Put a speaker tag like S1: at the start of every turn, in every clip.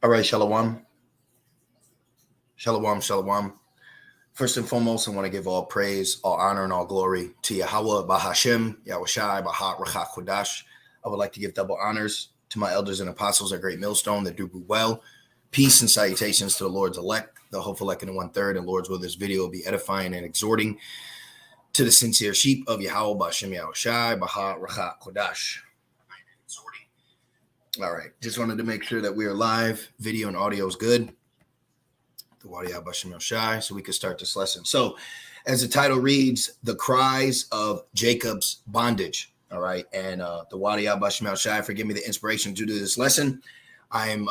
S1: All right, Shalom. Shalom, Shalom. First and foremost, I want to give all praise, all honor, and all glory to Yahweh, Bahashem, Yahushai, Bahat, Rachach, Kodash. I would like to give double honors to my elders and apostles at Great Millstone that do well. Peace and salutations to the Lord's elect, the hopeful elect in 1/3, and Lord's will this video will be edifying and exhorting to the sincere sheep of Yahweh, Bahashem, Yahushai, Bahat, Rachach, Kodash. All right, just wanted to make sure that we are live, video and audio is good. The Wadiah Bashim Shai, so we can start this lesson. So, as the title reads, the cries of Jacob's bondage. All right, and the Wadiah Bashim Shai, forgive me the inspiration to do this lesson. I am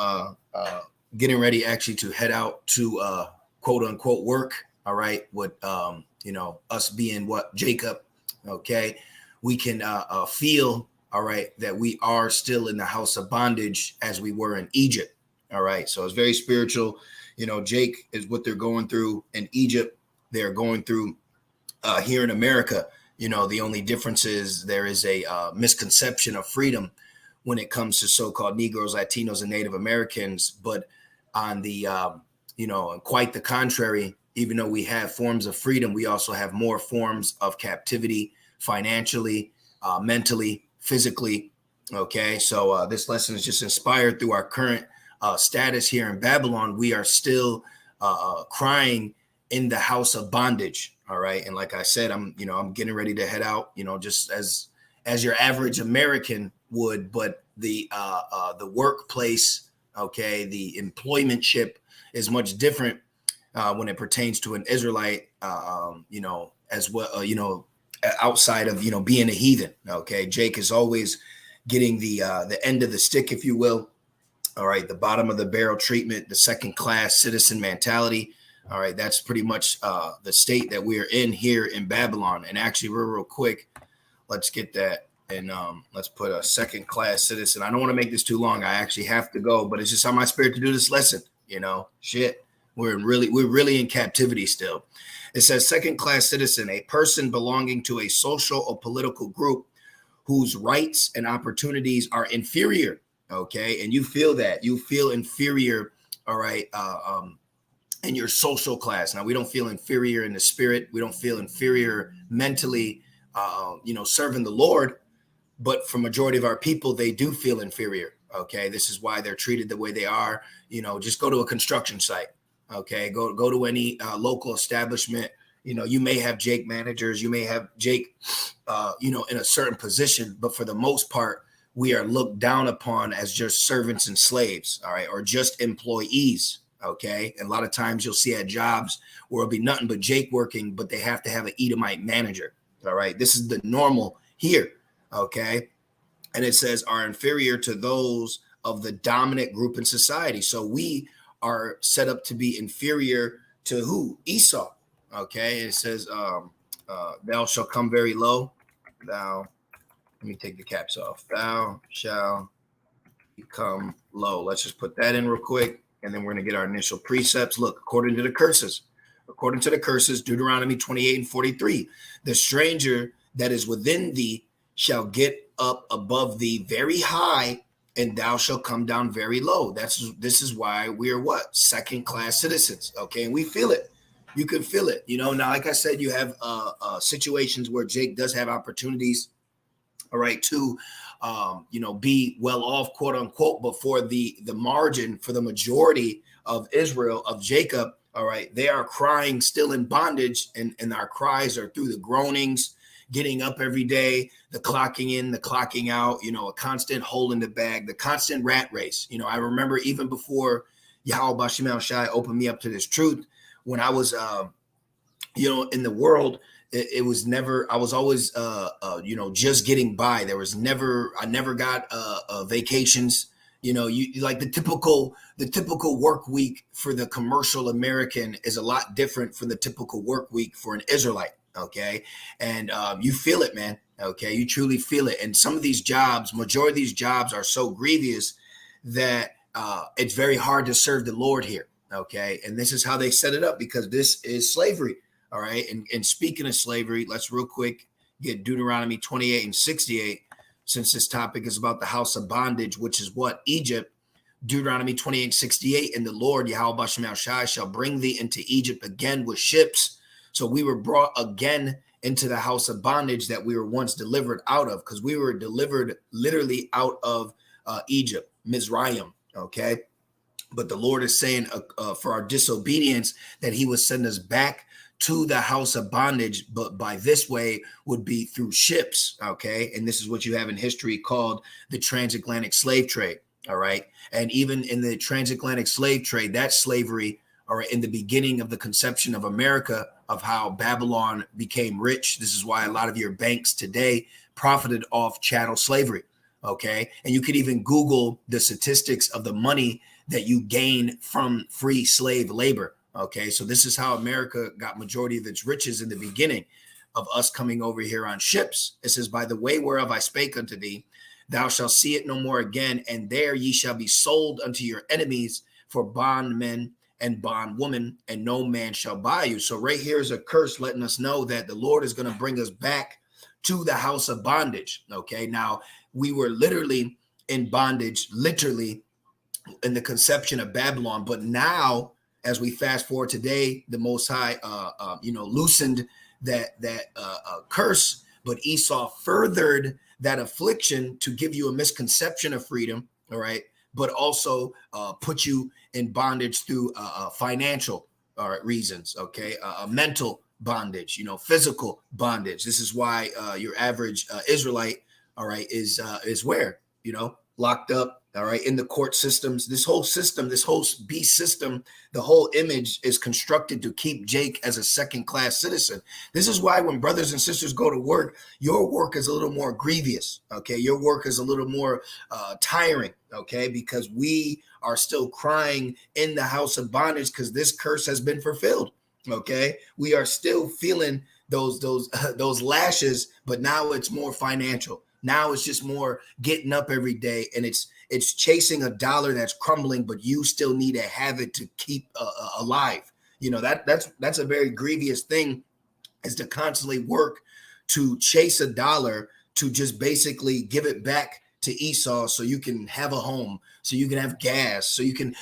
S1: getting ready actually to head out to quote unquote work. All right, with us being what Jacob. Okay, we can feel. All right, that we are still in the house of bondage as we were in Egypt. All right, so it's very spiritual. Jake is what they're going through in Egypt. They're going through here in America. The only difference is there is a misconception of freedom when it comes to so-called Negroes, Latinos, and Native Americans. But on the, quite the contrary, even though we have forms of freedom, we also have more forms of captivity financially, mentally, physically. Okay, so this lesson is just inspired through our current status here in Babylon. We are still crying in the house of bondage. All right, and like I said, I'm getting ready to head out. Just as your average American would, but the workplace, okay, the employmentship is much different when it pertains to an Israelite. As well, outside of being a heathen. Okay, Jake is always getting the end of the stick, if you will. All right, the bottom of the barrel treatment, the second class citizen mentality. All right, that's pretty much the state that we are in here in Babylon. And actually, real quick, let's get that and let's put a second class citizen. I don't want to make this too long. I actually have to go, but it's just on my spirit to do this lesson. Shit, we're really in captivity still. It says second class citizen, a person belonging to a social or political group whose rights and opportunities are inferior. Okay, and you feel that you feel inferior. All right, in your social class. Now we don't feel inferior in the spirit. We don't feel inferior mentally. Serving the Lord, but for majority of our people, they do feel inferior. Okay, this is why they're treated the way they are. Just go to a construction site. Okay, go to any local establishment. You may have Jake managers. You may have Jake, in a certain position, but for the most part, we are looked down upon as just servants and slaves. All right, or just employees. Okay, and a lot of times you'll see at jobs where it'll be nothing but Jake working, but they have to have an Edomite manager. All right, this is the normal here. Okay, and it says are inferior to those of the dominant group in society. So we are set up to be inferior to who? Esau. Okay, it says thou shalt come very low. Let me take the caps off. Thou shalt become low. Let's just put that in real quick, and then we're going to get our initial precepts. Look, according to the curses, Deuteronomy 28 and 43, the stranger that is within thee shall get up above thee very high, and thou shalt come down very low. This is why we are what? Second class citizens. Okay, and we feel it. You can feel it. Now, like I said, you have situations where Jake does have opportunities, all right, to be well off, quote unquote, but for the margin, for the majority of Israel, of Jacob, all right, they are crying still in bondage, and our cries are through the groanings, getting up every day, the clocking in, the clocking out, a constant hole in the bag, the constant rat race. I remember even before Yahweh Bashim Shai opened me up to this truth, when I was, in the world, it was never, I was always, just getting by. I never got vacations. You like the typical work week for the commercial American is a lot different from the typical work week for an Israelite. Okay. And you feel it, man. Okay. You truly feel it. And some of these jobs, majority of these jobs are so grievous that it's very hard to serve the Lord here. Okay. And this is how they set it up, because this is slavery. All right. And speaking of slavery, let's real quick get Deuteronomy 28 and 68. since this topic is about the house of bondage, which is what? Egypt. Deuteronomy 28:68, and the Lord, Yahweh Bashem Shai, shall bring thee into Egypt again with ships. So we were brought again into the house of bondage that we were once delivered out of, because we were delivered literally out of Egypt, Mizraim, okay? But the Lord is saying for our disobedience that he would send us back to the house of bondage, but by this way would be through ships, okay? And this is what you have in history called the transatlantic slave trade, all right? And even in the transatlantic slave trade, that slavery, all right, in the beginning of the conception of America, of how Babylon became rich. This is why a lot of your banks today profited off chattel slavery, okay? And you could even Google the statistics of the money that you gain from free slave labor, okay? So this is how America got majority of its riches in the beginning of us coming over here on ships. It says, by the way whereof I spake unto thee, thou shalt see it no more again, and there ye shall be sold unto your enemies for bondmen and bondwoman, and no man shall buy you. So right here is a curse letting us know that the Lord is going to bring us back to the house of bondage. Okay, now we were literally in bondage, literally in the conception of Babylon, but now as we fast forward today, the Most High, loosened that curse, but Esau furthered that affliction to give you a misconception of freedom. All right. But also put you in bondage through financial reasons, okay? Mental bondage, physical bondage. This is why your average Israelite, all right, is where, locked up, all right, in the court systems. This whole system, this whole beast system, the whole image is constructed to keep Jake as a second-class citizen. This is why when brothers and sisters go to work, your work is a little more grievous, okay? Your work is a little more tiring, okay? Because we are still crying in the house of bondage because this curse has been fulfilled, okay? We are still feeling those lashes, but now it's more financial. Now it's just more getting up every day, and it's chasing a dollar that's crumbling, but you still need to have it to keep alive. That's a very grievous thing, is to constantly work to chase a dollar to just basically give it back to Esau so you can have a home, so you can have gas, so you can,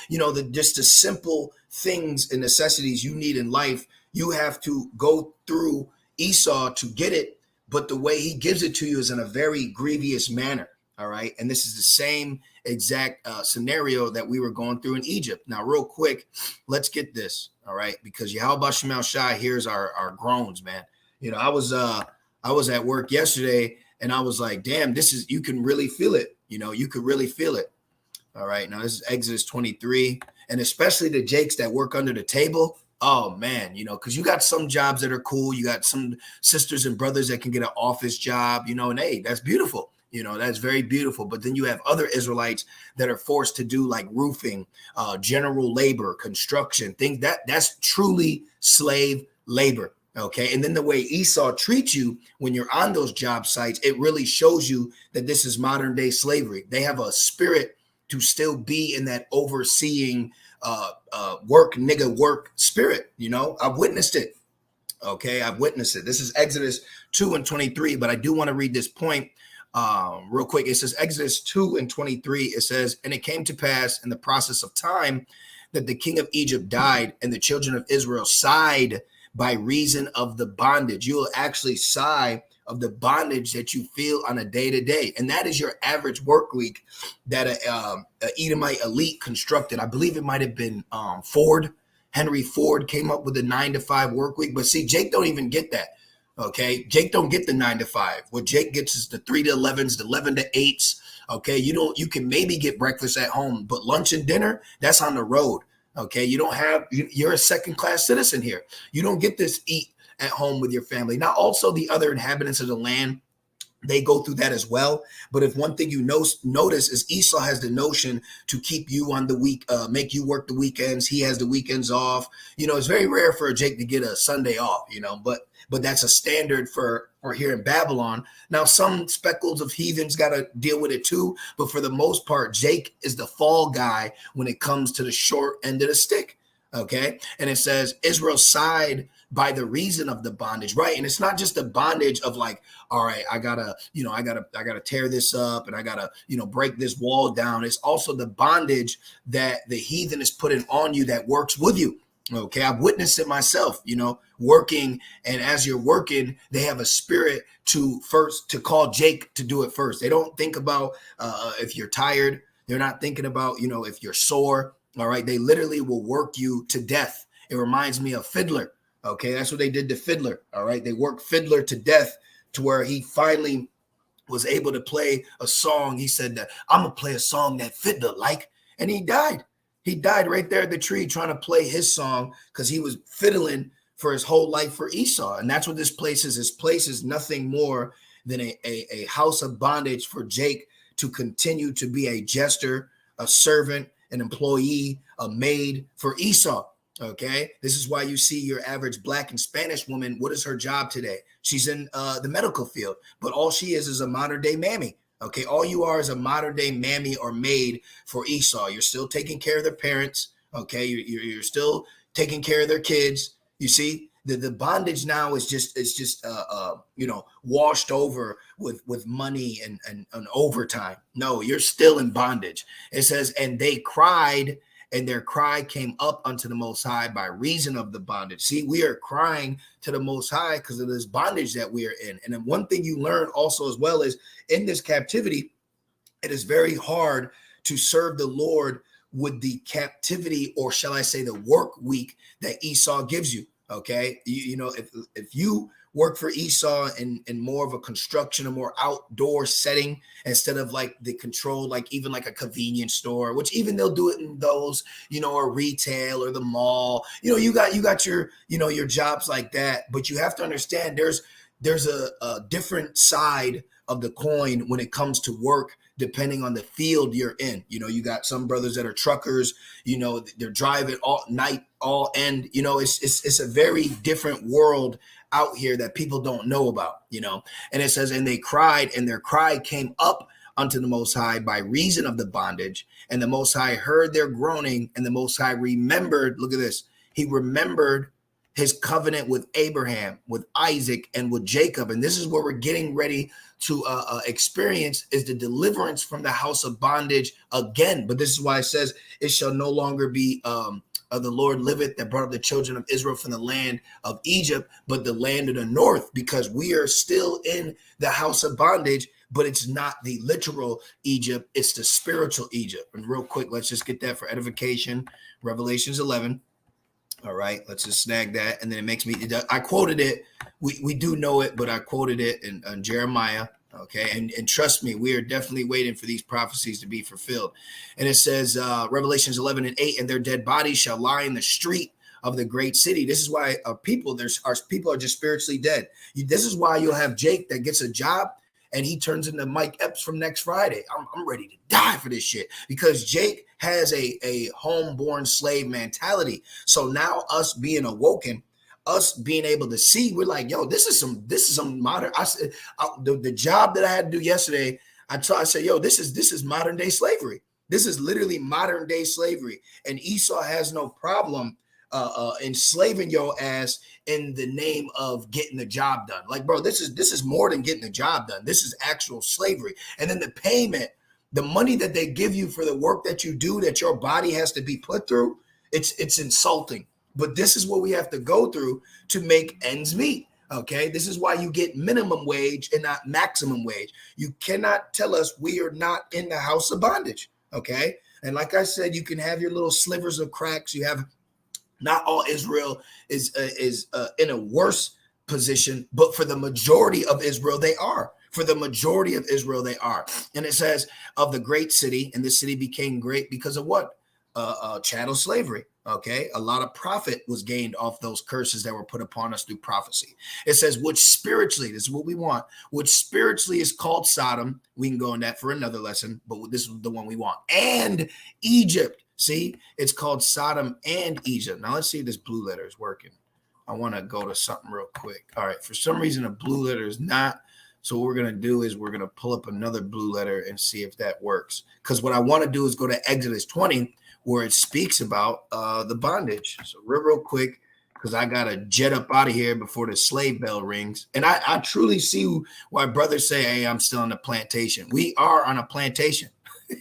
S1: just the simple things and necessities you need in life. You have to go through Esau to get it, but the way he gives it to you is in a very grievous manner. All right. And this is the same exact scenario that we were going through in Egypt. Now, real quick, let's get this. All right. Because Yahweh Shemel Shai hears our groans, man. I was at work yesterday and I was like, damn, you can really feel it. You could really feel it. All right. Now, this is Exodus 23. And especially the Jakes that work under the table. Oh, man, because you got some jobs that are cool. You got some sisters and brothers that can get an office job, and hey, that's beautiful. That's very beautiful. But then you have other Israelites that are forced to do like roofing, general labor, construction, things that's truly slave labor. Okay. And then the way Esau treats you when you're on those job sites, it really shows you that this is modern day slavery. They have a spirit to still be in that overseeing work spirit. I've witnessed it. Okay. I've witnessed it. This is Exodus 2:23, but I do want to read this point real quick. It says Exodus 2:23. It says, and it came to pass in the process of time that the king of Egypt died, and the children of Israel sighed by reason of the bondage. You will actually sigh of the bondage that you feel on a day-to-day. And that is your average work week that a Edomite elite constructed. I believe it might have been Henry Ford came up with a 9-to-5 work week. But see, Jake don't even get that. Okay, Jake don't get the 9-to-5. What Jake gets is the 3 to 11s, the 11 to 8s. Okay, you can maybe get breakfast at home, but lunch and dinner, that's on the road. Okay, you're a second-class citizen here. You don't get this eat at home with your family. Now, also the other inhabitants of the land, they go through that as well. But if one thing you notice is Esau has the notion to keep you on the week, make you work the weekends. He has the weekends off. It's very rare for Jake to get a Sunday off, but that's a standard for here in Babylon. Now, some speckles of heathens got to deal with it too. But for the most part, Jake is the fall guy when it comes to the short end of the stick. Okay. And it says Israel sighed by the reason of the bondage, right? And it's not just the bondage of like, all right, I gotta tear this up and I gotta, break this wall down. It's also the bondage that the heathen is putting on you that works with you. Okay, I've witnessed it myself, working, and as you're working, they have a spirit to call Jake to do it first. They don't think about if you're tired. They're not thinking about, if you're sore. All right, they literally will work you to death. It reminds me of Fiddler. Okay, that's what they did to Fiddler. All right, they worked Fiddler to death to where he finally was able to play a song. He said that I'm gonna play a song that Fiddler like, and he died. He died right there at the tree trying to play his song because he was fiddling for his whole life for Esau. And that's what this place is. This place is nothing more than a house of bondage for Jake to continue to be a jester, a servant, an employee, a maid for Esau. Okay, this is why you see your average Black and Spanish woman. What is her job today? She's in the medical field, but all she is a modern day mammy. Okay, all you are is a modern day mammy or maid for Esau. You're still taking care of their parents. Okay, you're still taking care of their kids. You see, the bondage now is just washed over with money and overtime. No, you're still in bondage. It says, and they cried, and their cry came up unto the Most High by reason of the bondage. See, we are crying to the Most High because of this bondage that we are in. And then one thing you learn also as well is in this captivity, it is very hard to serve the Lord with the captivity, or shall I say the work week that Esau gives you. Okay, if you work for Esau in more of a construction, a more outdoor setting, instead of like the control, like even like a convenience store, which even they'll do it in those, or retail or the mall. You got your, your jobs like that. But you have to understand there's a different side of the coin when it comes to work, depending on the field you're in. You got some brothers that are truckers, they're driving all night, all end, it's a very different world out here that people don't know about, and it says, and they cried, and their cry came up unto the Most High by reason of the bondage, and the Most High heard their groaning, and the Most High remembered, look at this, he remembered his covenant with Abraham, with Isaac, and with Jacob. And this is what we're getting ready to experience, is the deliverance from the house of bondage again. But this is why it says, it shall no longer be the Lord liveth that brought up the children of Israel from the land of Egypt, but the land of the north, because we are still in the house of bondage, but it's not the literal Egypt, it's the spiritual Egypt. And real quick, let's just get that for edification. Revelations 11. All right, let's just snag that. And then it makes me, I quoted it. We do know it, but I quoted it in Jeremiah. Okay, and trust me, we are definitely waiting for these prophecies to be fulfilled. And it says, Revelations 11:8, and their dead bodies shall lie in the street of the great city. This is why our people are just spiritually dead. This is why you'll have Jake that gets a job and he turns into Mike Epps from next Friday. I'm ready to die for this shit, because Jake has a homeborn slave mentality. So now us being awoken, us being able to see, we're like, yo, this is some modern. I said the job that I had to do yesterday. I said, yo, this is modern day slavery. This is literally modern day slavery, and Esau has no problem enslaving your ass in the name of getting the job done. Like, bro, this is more than getting the job done. This is actual slavery. And then the payment, the money that they give you for the work that you do, that your body has to be put through, it's insulting. But this is what we have to go through to make ends meet. Okay, this is why you get minimum wage and not maximum wage. You cannot tell us we are not in the house of bondage. Okay, and like I said, you can have your little slivers of cracks. You have, not all Israel is in a worse position, but for the majority of Israel, they are. For the majority of Israel, they are. And it says of the great city, and this city became great because of what? Chattel slavery. Okay, a lot of profit was gained off those curses that were put upon us through prophecy. It says, which spiritually, this is what we want, which spiritually is called Sodom. We can go in that for another lesson, but this is the one we want. And Egypt. See, it's called Sodom and Egypt. Now let's see if this blue letter is working. I want to go to something real quick. All right, for some reason a blue letter is not. So what we're going to do is we're going to pull up another blue letter and see if that works. Because what I want to do is go to Exodus 20, where it speaks about the bondage. So real quick, because I got to jet up out of here before the slave bell rings. And I truly see why brothers say, hey, I'm still on the plantation. We are on a plantation.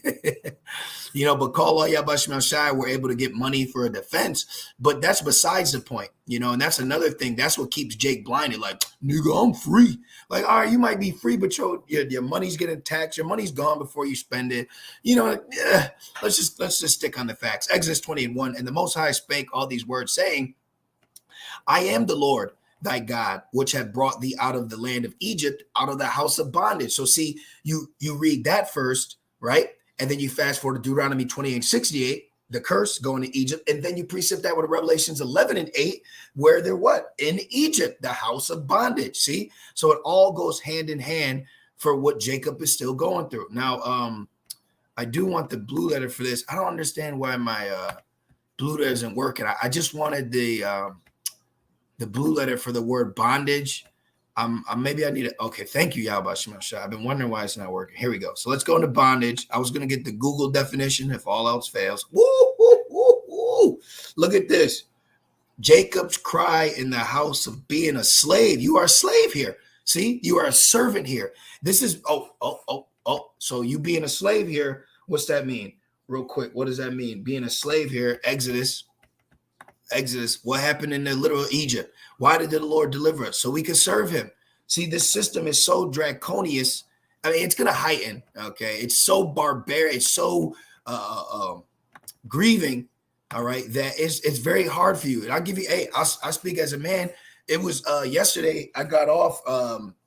S1: But call all Yabashim Shai, we're able to get money for a defense, but that's besides the point, and that's another thing. That's what keeps Jake blinded. Like, nigga, I'm free. Like, all right, you might be free, but your money's getting taxed. Your money's gone before you spend it. Let's just stick on the facts. Exodus 20:1, and the Most High spake all these words, saying, I am the Lord thy God, which had brought thee out of the land of Egypt, out of the house of bondage. So see, you read that first, right? And then you fast forward to Deuteronomy 28:68, the curse going to Egypt. And then you precept that with Revelations 11:8, where they're what? In Egypt, the house of bondage. See? So it all goes hand in hand for what Jacob is still going through. Now, I do want the blue letter for this. I don't understand why my blue letter isn't working. I just wanted the blue letter for the word bondage. Maybe I need it. Okay, thank you, Yahweh Shema Shah. I've been wondering why it's not working. Here we go. So let's go into bondage. I was going to get the Google definition if all else fails. Woo, woo, woo, woo. Look at this. Jacob's cry in the house of being a slave. You are a slave here. See, you are a servant here. This is, So you being a slave here, what's that mean? Real quick, what does that mean? Being a slave here, Exodus, what happened in the literal Egypt? Why did the Lord deliver us? So we could serve him. See, this system is so draconian. I mean, it's going to heighten, okay? It's so barbaric, it's so grieving, all right, that it's very hard for you. And I'll give you, I speak as a man. It was yesterday, I got off,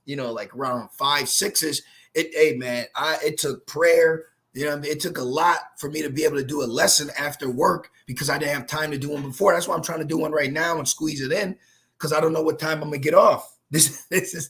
S1: like around 5, 6-ish. It took prayer. It took a lot for me to be able to do a lesson after work because I didn't have time to do one before. That's why I'm trying to do one right now and squeeze it in because I don't know what time I'm gonna get off. This is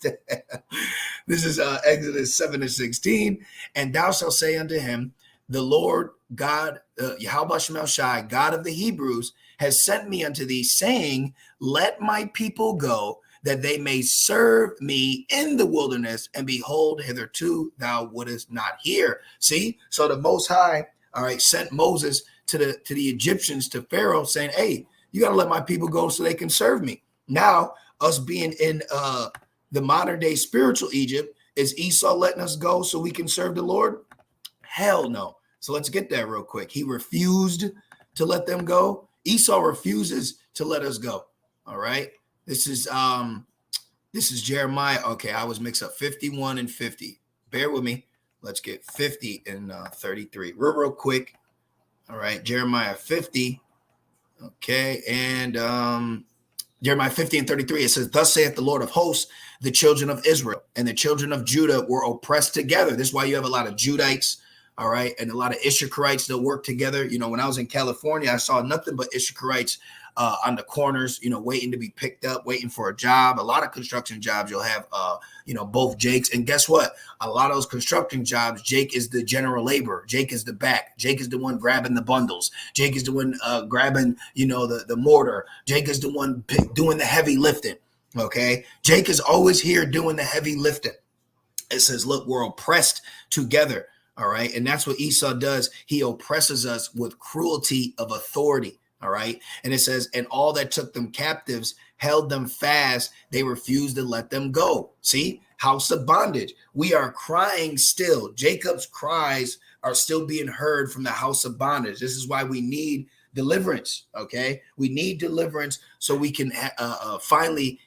S1: Exodus 7:16, and thou shalt say unto him, the Lord God, Yahweh Shema Shai, God of the Hebrews, has sent me unto thee, saying, let my people go, that they may serve me in the wilderness, and behold, hitherto thou wouldest not hear. See, so the Most High, all right, sent Moses to the Egyptians, to Pharaoh, saying, hey, you got to let my people go so they can serve me. Now, us being in the modern day spiritual Egypt, is Esau letting us go so we can serve the Lord? Hell no. So let's get that real quick. He refused to let them go. Esau refuses to let us go. All right. This is Jeremiah. Okay, I was mixed up 51 and 50. Bear with me. Let's get 50 and 33. Real quick. All right, Jeremiah 50. Okay, and Jeremiah 50 and 33. It says, thus saith the Lord of hosts, the children of Israel and the children of Judah were oppressed together. This is why you have a lot of Judites, all right, and a lot of Issacharites that work together. When I was in California, I saw nothing but Issacharites on the corners, waiting to be picked up, waiting for a job. A lot of construction jobs, you'll have, both Jakes. And guess what? A lot of those construction jobs, Jake is the general laborer. Jake is the back. Jake is the one grabbing the bundles. Jake is the one grabbing, the mortar. Jake is the one doing the heavy lifting. Okay. Jake is always here doing the heavy lifting. It says, look, we're oppressed together. All right. And that's what Esau does. He oppresses us with cruelty of authority. All right. And it says, and all that took them captives held them fast. They refused to let them go. See, house of bondage. We are crying still. Jacob's cries are still being heard from the house of bondage. This is why we need deliverance. Okay. We need deliverance so we can finally,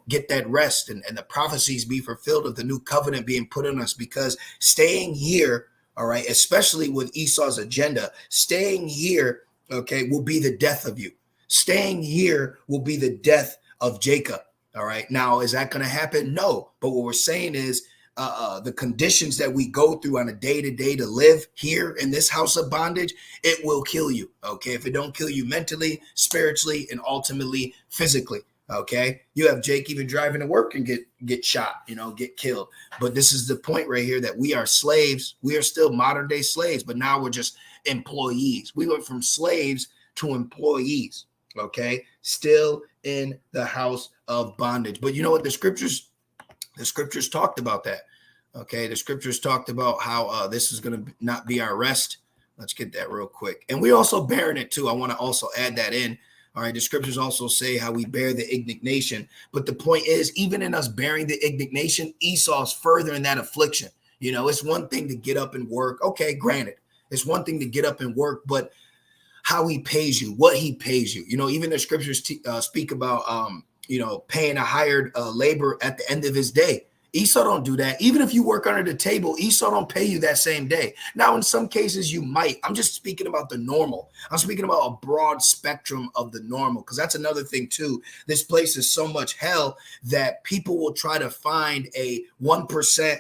S1: get that rest and the prophecies be fulfilled of the new covenant being put on us, because staying here, all right, especially with Esau's agenda, staying here, okay, will be the death of you. Staying here will be the death of Jacob. All right. Now, is that going to happen? No. But what we're saying is the conditions that we go through on a day-to-day to live here in this house of bondage, it will kill you. Okay. If it don't kill you mentally, spiritually, and ultimately physically. Okay. You have Jake even driving to work and get shot, get killed. But this is the point right here, that we are slaves. We are still modern day slaves, but now we're just employees. We went from slaves to employees. Okay. Still in the house of bondage. But you know what? The scriptures talked about that. Okay. The scriptures talked about how this is going to not be our rest. Let's get that real quick. And we're also bearing it too. I want to also add that in. All right. The scriptures also say how we bear the indignation. But the point is, even in us bearing the indignation, Esau's further in that affliction. It's one thing to get up and work. Okay, granted, it's one thing to get up and work, but how he pays you, what he pays you. Even the scriptures speak about, paying a hired labor at the end of his day. Esau don't do that. Even if you work under the table, Esau don't pay you that same day. Now, in some cases, you might. I'm just speaking about the normal. I'm speaking about a broad spectrum of the normal, because that's another thing too. This place is so much hell that people will try to find a 1%,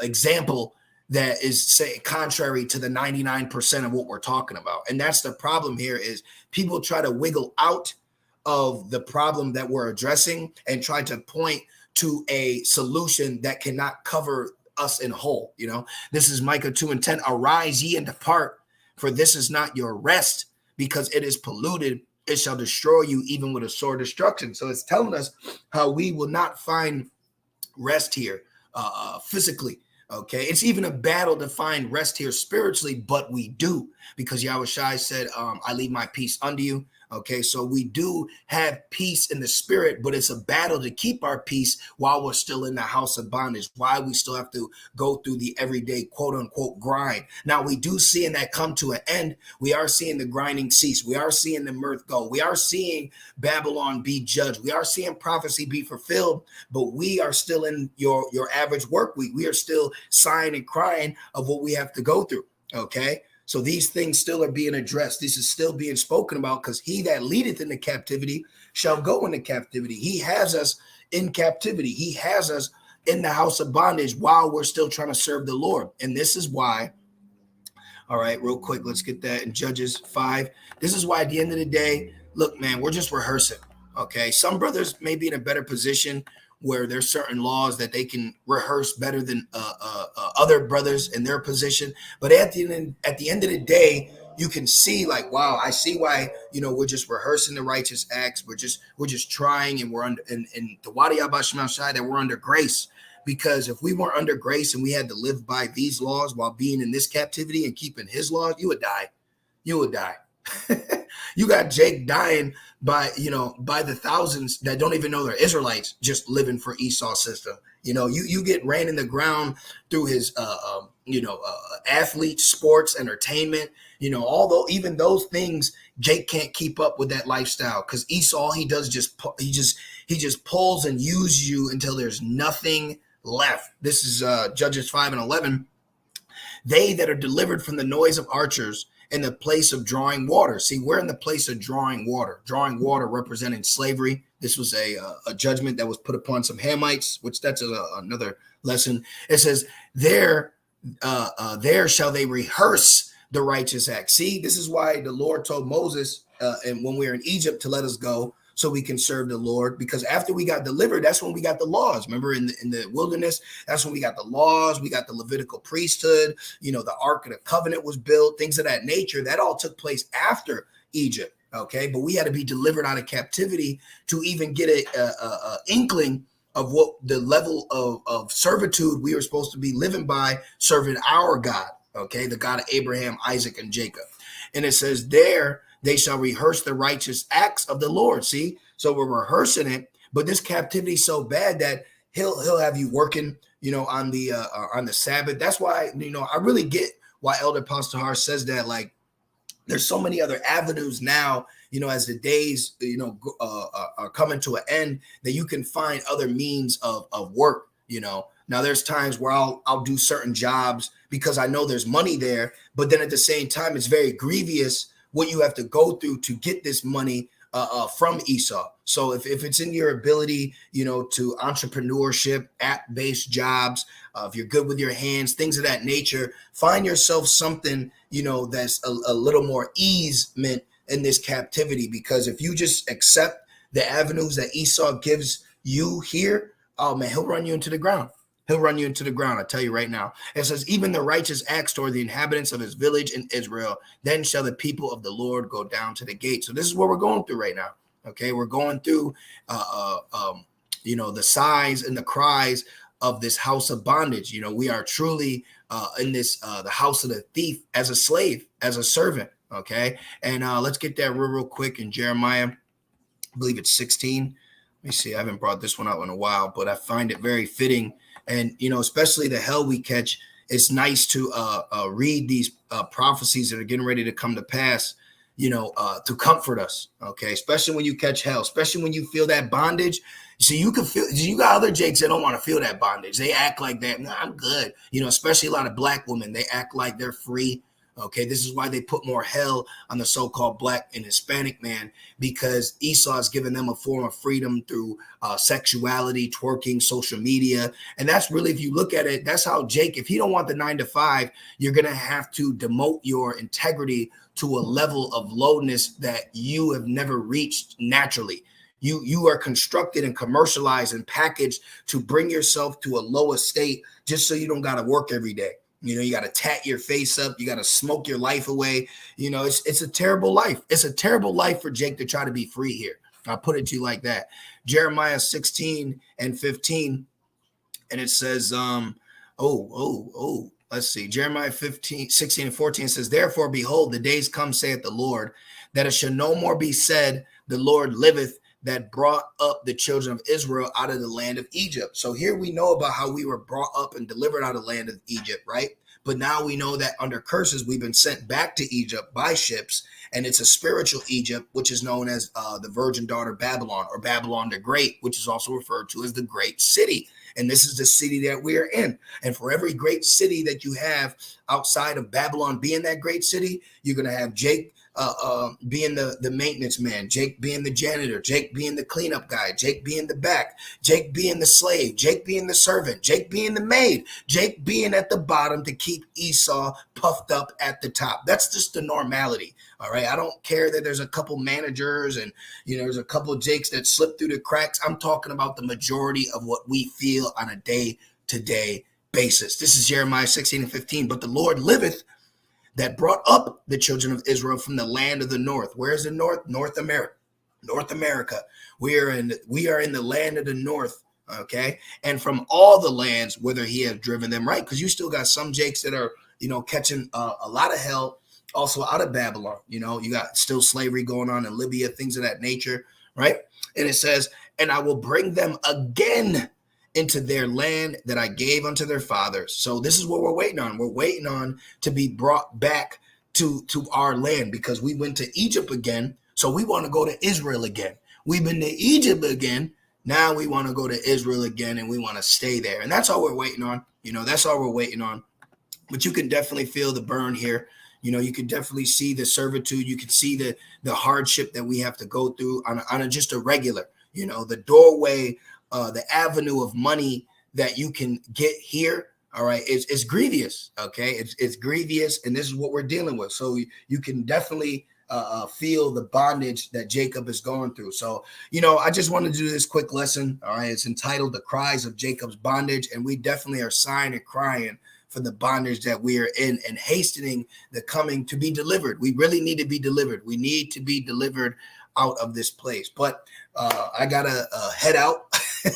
S1: example that is, say, contrary to the 99% of what we're talking about. And that's the problem here, is people try to wiggle out of the problem that we're addressing and try to point to a solution that cannot cover us in whole. This is Micah 2:10. Arise ye and depart, for this is not your rest, because it is polluted. It shall destroy you even with a sore destruction. So it's telling us how we will not find rest here physically. Okay, it's even a battle to find rest here spiritually, but we do, because Yahushua said, I leave my peace unto you. Okay, so we do have peace in the spirit, but it's a battle to keep our peace while we're still in the house of bondage, why we still have to go through the everyday quote unquote grind. Now, we do seeing that come to an end. We are seeing the grinding cease. We are seeing the mirth go. We are seeing Babylon be judged. We are seeing prophecy be fulfilled, but we are still in your average work week. We are still sighing and crying of what we have to go through. Okay. So these things still are being addressed. This is still being spoken about, because he that leadeth into captivity shall go into captivity. He has us in captivity. He has us in the house of bondage while we're still trying to serve the Lord. And this is why, all right, real quick, let's get that in Judges 5. This is why at the end of the day, look, man, we're just rehearsing. Okay. Some brothers may be in a better position where there's certain laws that they can rehearse better than other brothers in their position. But at the end of the day, you can see, like, wow, I see why, we're just rehearsing the righteous acts. We're just trying, and we're under, and the Wadi Abba Shema Shai, that we're under grace. Because if we weren't under grace and we had to live by these laws while being in this captivity and keeping his laws, you would die. You would die. You got Jake dying by the thousands that don't even know they're Israelites, just living for Esau's system. You get ran in the ground through his athlete, sports, entertainment. Although even those things, Jake can't keep up with that lifestyle, because Esau, he just pulls and uses you until there's nothing left. This is Judges 5:11. They that are delivered from the noise of archers, in the place of drawing water. See, we're in the place of drawing water representing slavery. This was a judgment that was put upon some Hamites, which that's another lesson. It says, there shall they rehearse the righteous act. See, this is why the Lord told Moses, and when we were in Egypt, to let us go so we can serve the Lord, because after we got delivered, that's when we got the laws. Remember, in the wilderness, that's when we got the laws. We got the Levitical priesthood. The Ark of the Covenant was built, things of that nature. That all took place after Egypt. Okay, but we had to be delivered out of captivity to even get a inkling of what the level of servitude we were supposed to be living by, serving our God. Okay, the God of Abraham, Isaac, and Jacob. And it says there, they shall rehearse the righteous acts of the Lord. See, so we're rehearsing it, but this captivity is so bad that he'll have you working, on the Sabbath. That's why, I really get why Elder Pastor says that. Like, there's so many other avenues now, as the days, are coming to an end, that you can find other means of work. Now there's times where I'll do certain jobs because I know there's money there, but then at the same time, it's very grievous what you have to go through to get this money from Esau. So if it's in your ability, to entrepreneurship, app-based jobs, if you're good with your hands, things of that nature, find yourself something, that's a little more easement in this captivity. Because if you just accept the avenues that Esau gives you here, oh man, he'll run you into the ground. He'll run you into the ground. I tell you right now. It says, even the righteous acts toward the inhabitants of his village in Israel, then shall the people of the Lord go down to the gate. So this is what we're going through right now. Okay, we're going through, the sighs and the cries of this house of bondage. We are truly in this, the house of the thief, as a slave, as a servant. Okay. And let's get that real quick in Jeremiah. I believe it's 16. Let me see. I haven't brought this one out in a while, but I find it very fitting. And, especially the hell we catch, it's nice to read these prophecies that are getting ready to come to pass, to comfort us. Okay. Especially when you catch hell, especially when you feel that bondage. So you got other Jakes that don't want to feel that bondage. They act like that. No, I'm good. Especially a lot of black women, they act like they're free. Okay, this is why they put more hell on the so-called black and Hispanic man, because Esau has given them a form of freedom through sexuality, twerking, social media. And that's really, if you look at it, that's how Jake, if he don't want the 9 to 5, you're going to have to demote your integrity to a level of lowness that you have never reached naturally. You are constructed and commercialized and packaged to bring yourself to a lower state just so you don't got to work every day. You got to tat your face up. You got to smoke your life away. It's a terrible life. It's a terrible life for Jake to try to be free here. I'll put it to you like that. Jeremiah 16 and 15. And it says, let's see. Jeremiah 16 and 14 says, therefore, behold, the days come, saith the Lord, that it shall no more be said, the Lord liveth, that brought up the children of Israel out of the land of Egypt. So here we know about how we were brought up and delivered out of the land of Egypt, right? But now we know that under curses, we've been sent back to Egypt by ships, and it's a spiritual Egypt, which is known as the virgin daughter Babylon, or Babylon the Great, which is also referred to as the great city. And this is the city that we are in. And for every great city that you have outside of Babylon being that great city, you're going to have Jake being the maintenance man, Jake being the janitor, Jake being the cleanup guy, Jake being the back, Jake being the slave, Jake being the servant, Jake being the maid, Jake being at the bottom to keep Esau puffed up at the top. That's just the normality. All right. I don't care that there's a couple managers and, there's a couple Jakes that slip through the cracks. I'm talking about the majority of what we feel on a day-to-day basis. This is Jeremiah 16 and 15. But the Lord liveth, that brought up the children of Israel from the land of the north. Where is the north? North America. North America. We are in the land of the north. Okay. And from all the lands, whither he has driven them, right? Because you still got some Jakes that are, catching a lot of hell also out of Babylon. You got still slavery going on in Libya, things of that nature, right? And it says, and I will bring them again into their land that I gave unto their fathers. So this is what we're waiting on. We're waiting on to be brought back to our land, because we went to Egypt again. So we want to go to Israel again. We've been to Egypt again. Now we want to go to Israel again, and we want to stay there. And that's all we're waiting on. That's all we're waiting on. But you can definitely feel the burn here. You can definitely see the servitude. You can see the hardship that we have to go through on just a regular, the doorway, the avenue of money that you can get here. All right. It's grievous. Okay. It's grievous. And this is what we're dealing with. So you can definitely feel the bondage that Jacob is going through. So, I just wanted to do this quick lesson. All right. It's entitled The Cries of Jacob's Bondage. And we definitely are sighing and crying for the bondage that we are in, and hastening the coming to be delivered. We really need to be delivered. We need to be delivered out of this place. But I got to head out,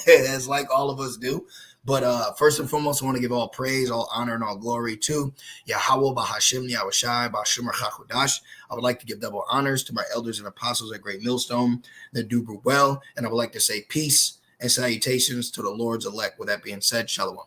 S1: as like all of us do. But first and foremost, I want to give all praise, all honor, and all glory to Yahweh, Bahashim, Yahushai, Bashim, Chachudash. I would like to give double honors to my elders and apostles at Great Millstone that do well. And I would like to say peace and salutations to the Lord's elect. With that being said, Shalom.